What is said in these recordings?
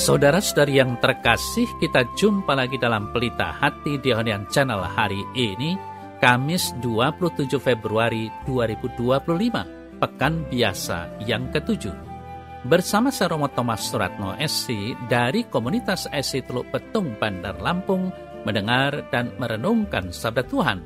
Saudara-saudari yang terkasih, kita jumpa lagi dalam Pelita Hati di Honian Channel hari ini, Kamis 27 Februari 2025, Pekan Biasa yang ke-7. Bersama saya Romo Thomas Suratno SC dari Komunitas SC Teluk Betung, Bandar Lampung, mendengar dan merenungkan Sabda Tuhan,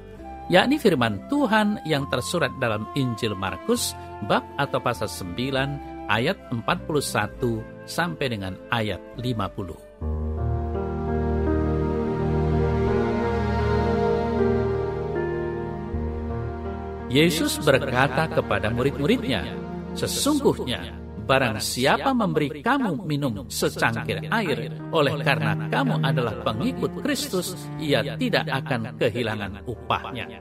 yakni firman Tuhan yang tersurat dalam Injil Markus, bab atau pasal 9, ayat 41 sampai dengan ayat 50. Yesus berkata kepada murid-muridnya, "Sesungguhnya barang siapa memberi kamu minum secangkir air oleh karena kamu adalah pengikut Kristus, ia tidak akan kehilangan upahnya.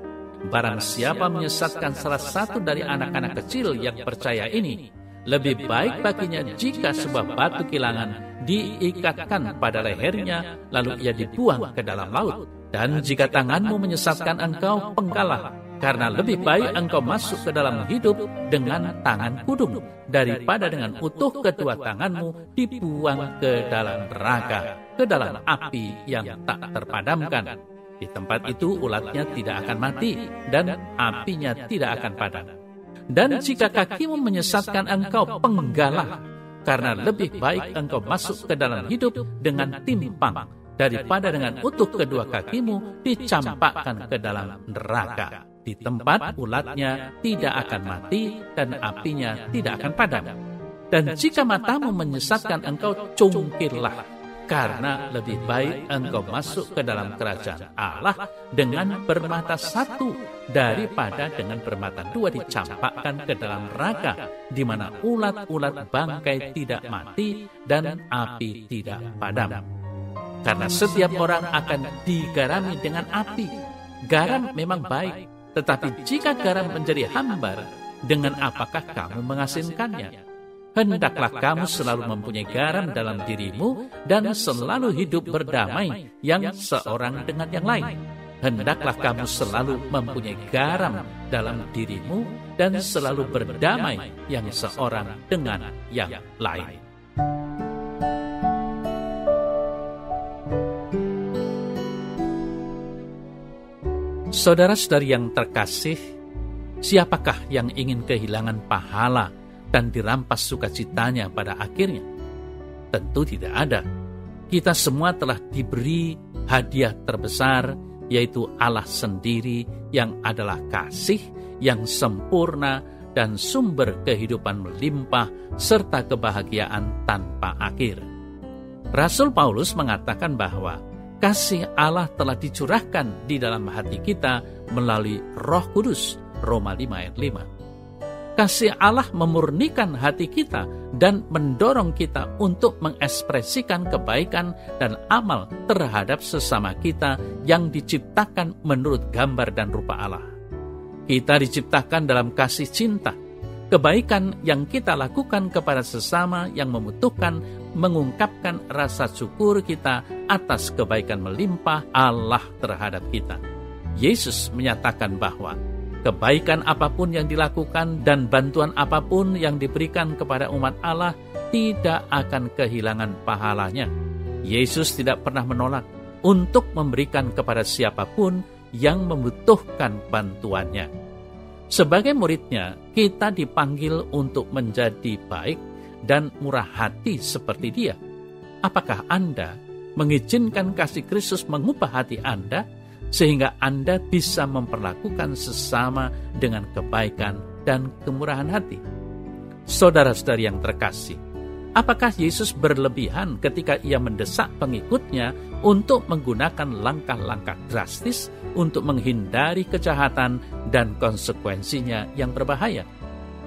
Barang siapa menyesatkan salah satu dari anak-anak kecil yang percaya ini, lebih baik baginya jika sebuah batu kilangan diikatkan pada lehernya, lalu ia dibuang ke dalam laut. Dan jika tanganmu menyesatkan engkau, penggalah, karena lebih baik engkau masuk ke dalam hidup dengan tangan kudung, daripada dengan utuh kedua tanganmu dibuang ke dalam neraka, ke dalam api yang tak terpadamkan. Di tempat itu ulatnya tidak akan mati, dan apinya tidak akan padam. Dan jika kakimu menyesatkan engkau, penggalah, karena lebih baik engkau masuk ke dalam hidup dengan timpang, daripada dengan utuh kedua kakimu dicampakkan ke dalam neraka. Di tempat ulatnya tidak akan mati dan apinya tidak akan padam. Dan jika matamu menyesatkan engkau, cungkirlah, karena lebih baik engkau masuk ke dalam kerajaan Allah dengan bermata satu, daripada dengan bermata dua dicampakkan ke dalam neraka, di mana ulat-ulat bangkai tidak mati dan api tidak padam. Karena setiap orang akan digarami dengan api. Garam memang baik, tetapi jika garam menjadi hambar, dengan apakah kamu mengasinkannya? Hendaklah kamu selalu mempunyai garam dalam dirimu dan selalu hidup berdamai yang seorang dengan yang lain. Hendaklah kamu selalu mempunyai garam dalam dirimu dan selalu berdamai yang seorang dengan yang lain. Saudara-saudari yang terkasih, siapakah yang ingin kehilangan pahala dan dirampas sukacitanya pada akhirnya? Tentu tidak ada. Kita semua telah diberi hadiah terbesar, yaitu Allah sendiri yang adalah kasih yang sempurna dan sumber kehidupan melimpah serta kebahagiaan tanpa akhir. Rasul Paulus mengatakan bahwa kasih Allah telah dicurahkan di dalam hati kita melalui Roh Kudus, Roma 5 ayat 5. Kasih Allah memurnikan hati kita dan mendorong kita untuk mengekspresikan kebaikan dan amal terhadap sesama kita yang diciptakan menurut gambar dan rupa Allah. Kita diciptakan dalam kasih cinta. Kebaikan yang kita lakukan kepada sesama yang membutuhkan mengungkapkan rasa syukur kita atas kebaikan melimpah Allah terhadap kita. Yesus menyatakan bahwa kebaikan apapun yang dilakukan dan bantuan apapun yang diberikan kepada umat Allah tidak akan kehilangan pahalanya. Yesus tidak pernah menolak untuk memberikan kepada siapapun yang membutuhkan bantuannya. Sebagai muridnya, kita dipanggil untuk menjadi baik dan murah hati seperti Dia. Apakah Anda mengizinkan kasih Kristus mengubah hati Anda, sehingga Anda bisa memperlakukan sesama dengan kebaikan dan kemurahan hati? Saudara-saudari yang terkasih, apakah Yesus berlebihan ketika Ia mendesak pengikutnya untuk menggunakan langkah-langkah drastis untuk menghindari kejahatan dan konsekuensinya yang berbahaya?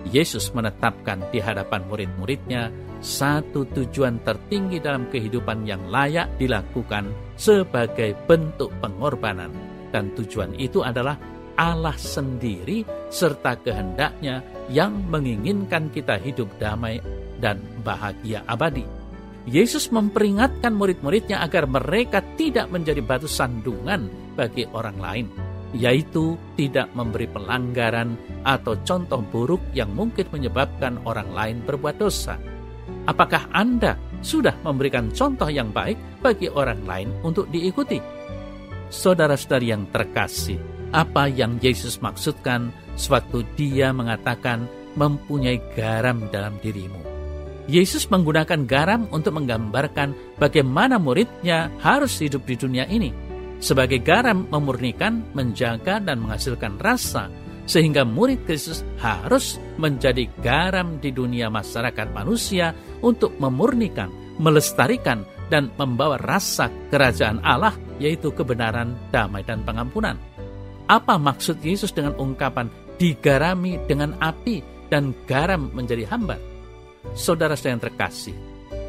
Yesus menetapkan di hadapan murid-muridnya satu tujuan tertinggi dalam kehidupan yang layak dilakukan sebagai bentuk pengorbanan. Dan tujuan itu adalah Allah sendiri serta kehendaknya yang menginginkan kita hidup damai dan bahagia abadi. Yesus memperingatkan murid-muridnya agar mereka tidak menjadi batu sandungan bagi orang lain, yaitu tidak memberi pelanggaran atau contoh buruk yang mungkin menyebabkan orang lain berbuat dosa. Apakah Anda sudah memberikan contoh yang baik bagi orang lain untuk diikuti. Saudara-saudari yang terkasih, apa yang Yesus maksudkan sewaktu Dia mengatakan mempunyai garam dalam dirimu? Yesus menggunakan garam untuk menggambarkan bagaimana muridnya harus hidup di dunia ini. Sebagai garam memurnikan, menjaga, dan menghasilkan rasa, sehingga murid Kristus harus menjadi garam di dunia masyarakat manusia untuk memurnikan, melestarikan, dan membawa rasa kerajaan Allah, yaitu kebenaran, damai, dan pengampunan. Apa maksud Yesus dengan ungkapan digarami dengan api dan garam menjadi hambar? Saudara-saudara yang terkasih,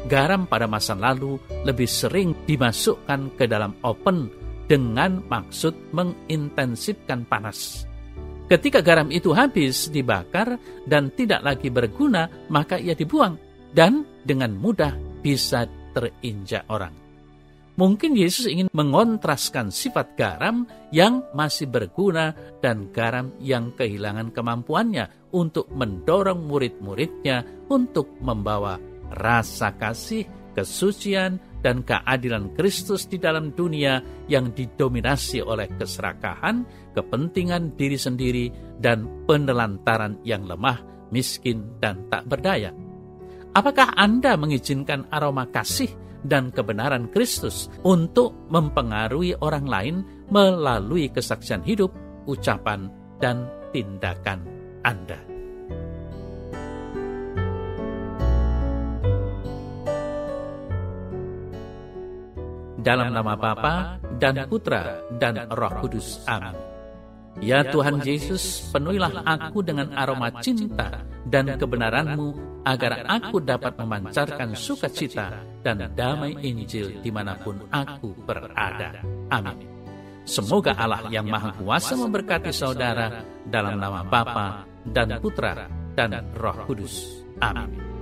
garam pada masa lalu lebih sering dimasukkan ke dalam oven dengan maksud mengintensifkan panas. Ketika garam itu habis dibakar dan tidak lagi berguna, maka ia dibuang dan dengan mudah bisa terinjak orang. Mungkin Yesus ingin mengontraskan sifat garam yang masih berguna dan garam yang kehilangan kemampuannya untuk mendorong murid-muridnya untuk membawa rasa kasih, kesucian, dan keadilan Kristus di dalam dunia yang didominasi oleh keserakahan, kepentingan diri sendiri, dan penelantaran yang lemah, miskin, dan tak berdaya. Apakah Anda mengizinkan aroma kasih dan kebenaran Kristus untuk mempengaruhi orang lain melalui kesaksian hidup, ucapan, dan tindakan Anda? Dalam nama Bapa dan Putra dan Roh Kudus. Amin. Ya Tuhan Yesus, penuhilah aku dengan aroma cinta dan kebenaran-Mu, agar aku dapat memancarkan sukacita dan damai Injil dimanapun aku berada. Amin. Semoga Allah yang Maha Kuasa memberkati saudara dalam nama Bapa dan Putra dan Roh Kudus. Amin.